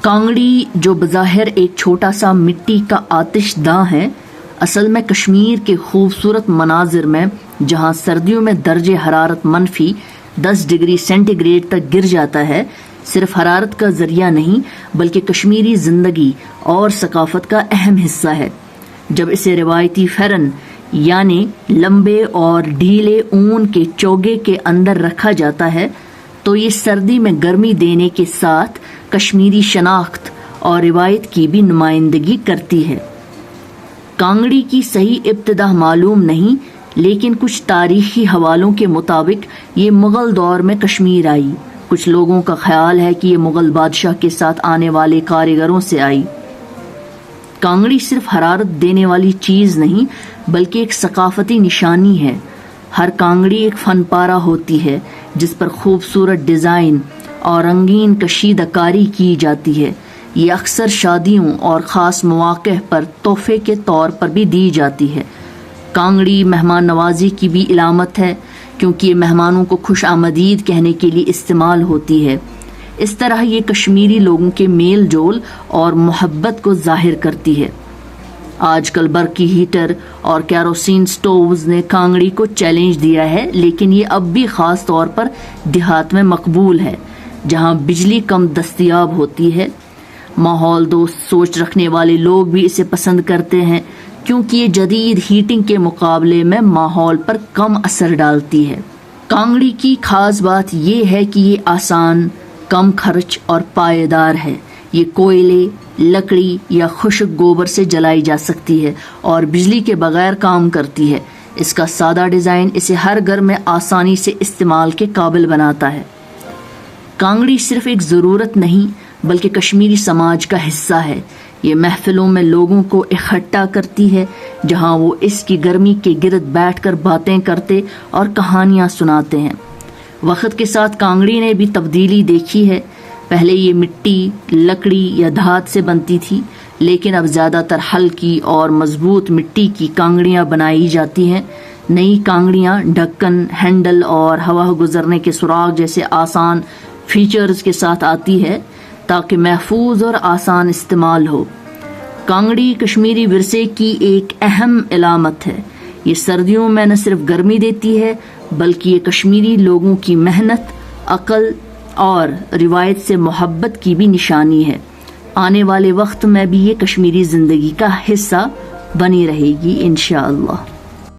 کانگڑی جو بظاہر ایک چھوٹا سا مٹی کا آتش داں ہے، اصل میں کشمیر کے خوبصورت مناظر میں جہاں سردیوں میں درجہ حرارت -10 ڈگری سینٹی گریڈ تک گر جاتا ہے، صرف حرارت کا ذریعہ نہیں بلکہ کشمیری زندگی اور ثقافت کا اہم حصہ ہے۔ جب اسے روایتی فرن یعنی لمبے اور ڈھیلے اون کے چوگے کے اندر رکھا جاتا ہے تو یہ سردی میں گرمی دینے کے ساتھ کشمیری شناخت اور روایت کی بھی نمائندگی کرتی ہے۔ کانگڑی کی صحیح ابتدا معلوم نہیں، لیکن کچھ تاریخی حوالوں کے مطابق یہ مغل دور میں کشمیر آئی۔ کچھ لوگوں کا خیال ہے کہ یہ مغل بادشاہ کے ساتھ آنے والے کاریگروں سے آئی۔ کانگڑی صرف حرارت دینے والی چیز نہیں بلکہ ایک ثقافتی نشانی ہے۔ ہر کانگڑی ایک فن پارہ ہوتی ہے جس پر خوبصورت ڈیزائن اور رنگین کشیدہ کاری کی جاتی ہے۔ یہ اکثر شادیوں اور خاص مواقع پر تحفے کے طور پر بھی دی جاتی ہے۔ کانگڑی مہمان نوازی کی بھی علامت ہے کیونکہ یہ مہمانوں کو خوش آمدید کہنے کے لیے استعمال ہوتی ہے۔ اس طرح یہ کشمیری لوگوں کے میل جول اور محبت کو ظاہر کرتی ہے۔ آج کل برقی ہیٹر اور کیروسین سٹووز نے کانگڑی کو چیلنج دیا ہے، لیکن یہ اب بھی خاص طور پر دیہات میں مقبول ہے جہاں بجلی کم دستیاب ہوتی ہے۔ ماحول دوست سوچ رکھنے والے لوگ بھی اسے پسند کرتے ہیں کیونکہ یہ جدید ہیٹنگ کے مقابلے میں ماحول پر کم اثر ڈالتی ہے۔ کانگڑی کی خاص بات یہ ہے کہ یہ آسان، کم خرچ اور پائیدار ہے۔ یہ کوئلے، لکڑی یا خشک گوبر سے جلائی جا سکتی ہے اور بجلی کے بغیر کام کرتی ہے۔ اس کا سادہ ڈیزائن اسے ہر گھر میں آسانی سے استعمال کے قابل بناتا ہے۔ کانگڑی صرف ایک ضرورت نہیں بلکہ کشمیری سماج کا حصہ ہے۔ یہ محفلوں میں لوگوں کو اکٹھا کرتی ہے جہاں وہ اس کی گرمی کے گرد بیٹھ کر باتیں کرتے اور کہانیاں سناتے ہیں۔ وقت کے ساتھ کانگڑی نے بھی تبدیلی دیکھی ہے۔ پہلے یہ مٹی، لکڑی یا دھات سے بنتی تھی، لیکن اب زیادہ تر ہلکی اور مضبوط مٹی کی کانگڑیاں بنائی جاتی ہیں۔ نئی کانگڑیاں ڈھکن، ہینڈل اور ہوا گزرنے کے سراغ جیسے آسان فیچرز کے ساتھ آتی ہے تاکہ محفوظ اور آسان استعمال ہو۔ کانگڑی کشمیری ورثے کی ایک اہم علامت ہے۔ یہ سردیوں میں نہ صرف گرمی دیتی ہے بلکہ یہ کشمیری لوگوں کی محنت، عقل اور روایت سے محبت کی بھی نشانی ہے۔ آنے والے وقت میں بھی یہ کشمیری زندگی کا حصہ بنی رہے گی انشاءاللہ۔